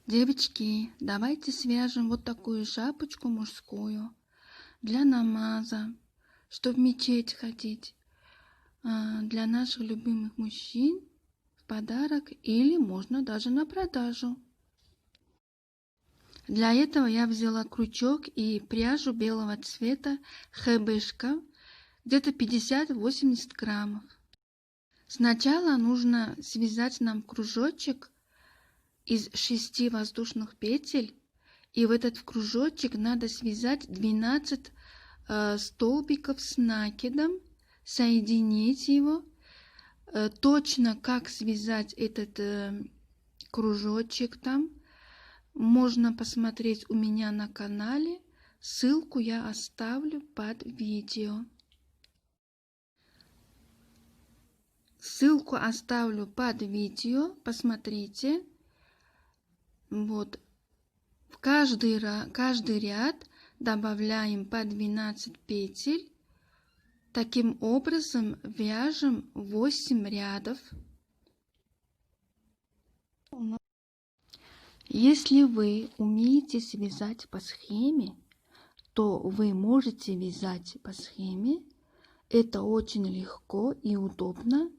Девочки, давайте свяжем вот такую шапочку мужскую для намаза, чтобы в мечеть ходить, для наших любимых мужчин в подарок или можно даже на продажу. Для этого я взяла крючок и пряжу белого цвета хэбэшка, где-то 50-80 граммов. Сначала нужно связать нам кружочек из 6 воздушных петель, и в этот кружочек надо связать 12 столбиков с накидом, соединить его. Точно как связать этот кружочек там можно посмотреть у меня на канале, ссылку я оставлю под видео. Ссылку оставлю под видео, посмотрите. Вот. В каждый ряд добавляем по 12 петель. Таким образом вяжем 8 рядов. Если вы умеете связать по схеме, то вы можете вязать по схеме. Это очень легко и удобно.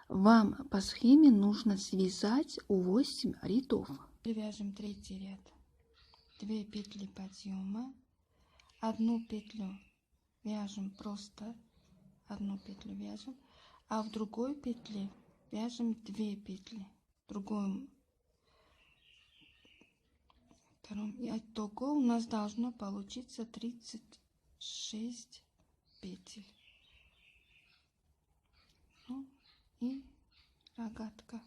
Вам по схеме нужно связать 8 рядов. Вяжем третий ряд. 2 петли подъема, одну петлю вяжем просто, одну петлю вяжем, а в другой петле вяжем 2 петли. В другом, втором. И итого у нас должно получиться 36 петель. Ну, и рогатка.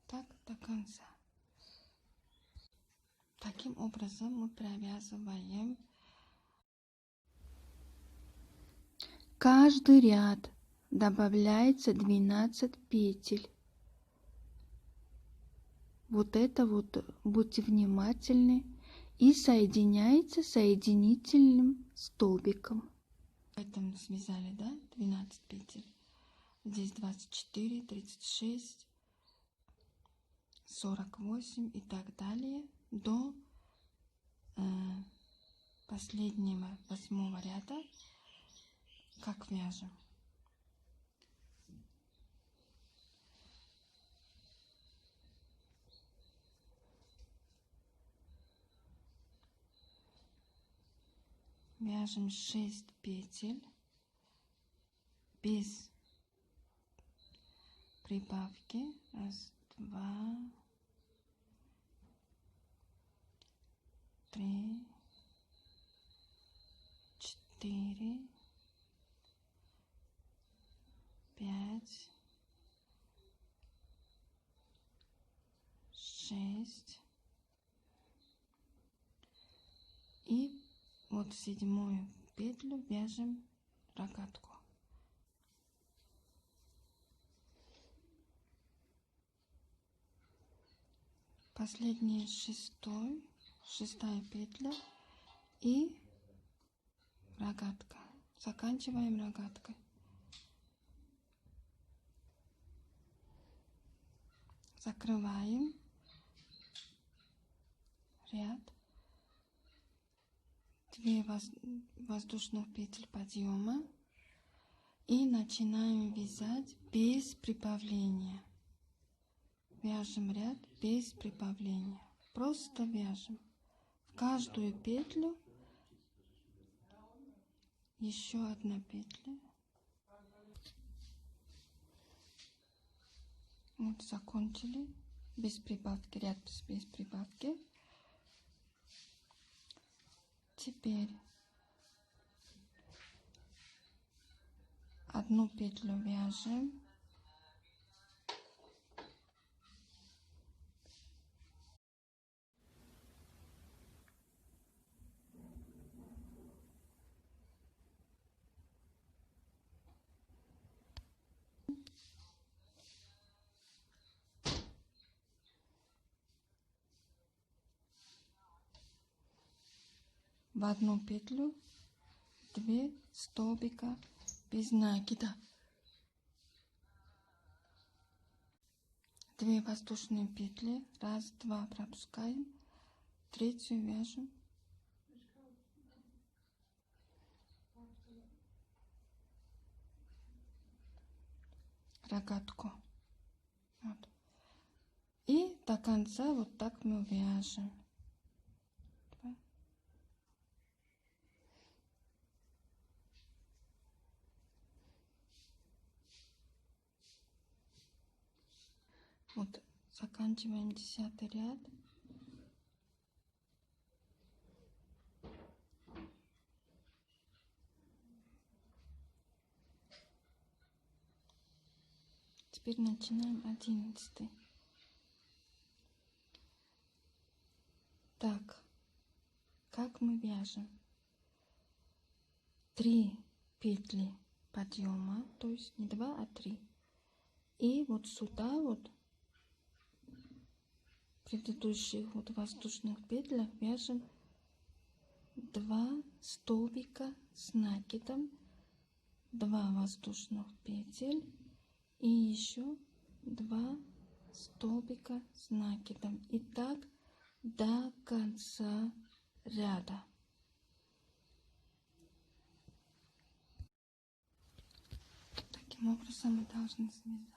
Так до конца. Таким образом мы провязываем каждый ряд, добавляется 12 петель. Вот это вот будьте внимательны, и соединяется соединительным столбиком. Поэтому связали, да, 12 петель. Здесь 24, 36, 48 и так далее до последнего 8 ряда. Как вяжем? Вяжем 6 петель без прибавки. Раз, два, три, 4, 5, 6. И вот в 7 петлю вяжем рогатку. Последняя шестая петля и рогатка. Заканчиваем рогаткой. Закрываем ряд. 2 воздушных петель подъема и начинаем вязать без прибавления. Вяжем ряд без прибавления. Просто вяжем. В каждую петлю еще одна петля. Вот закончили без прибавки, ряд без прибавки. Теперь одну петлю вяжем, в одну петлю 2 столбика без накида. 2 воздушные петли, раз, два, пропускаем, третью вяжем, рогатку, вот. И до конца вот так мы вяжем. Вот, заканчиваем 10 ряд. Теперь начинаем 11. Так, как мы вяжем? 3 петли подъема, то есть не 2, а 3. И вот сюда вот предыдущих вот воздушных петлях вяжем 2 столбика с накидом, 2 воздушных петель и еще 2 столбика с накидом. И так до конца ряда. Таким образом мы должны связать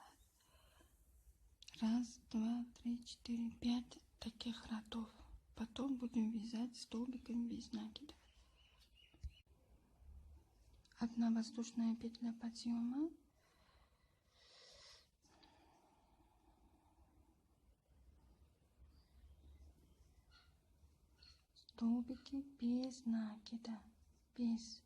1, 2, 3, 4, 5 таких рядов. Потом будем вязать столбиками без накида. 1 воздушная петля подъема, столбики без накида, без.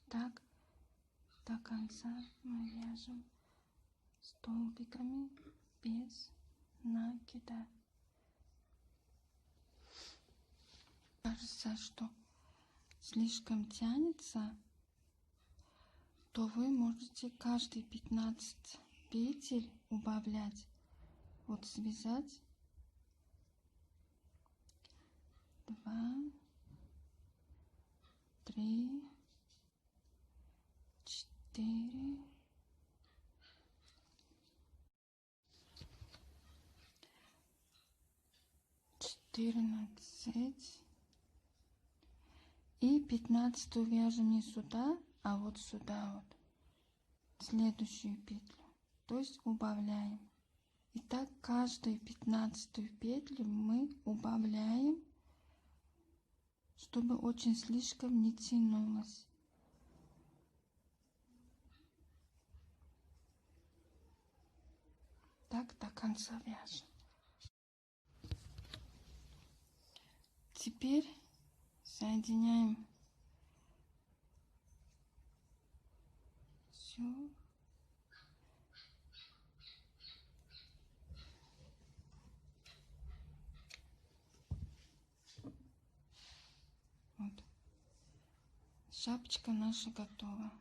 Так до конца мы вяжем столбиками без накида. Кажется, что слишком тянется, то вы можете каждые 15 петель убавлять. Вот связать 2, 3, 4, 14 и 15 вяжем не сюда, а вот сюда вот, следующую петлю, то есть убавляем. И так каждую 15 петлю мы убавляем, чтобы очень слишком не тянулось. Так до конца вяжем. Теперь соединяем все. Вот. Шапочка наша готова.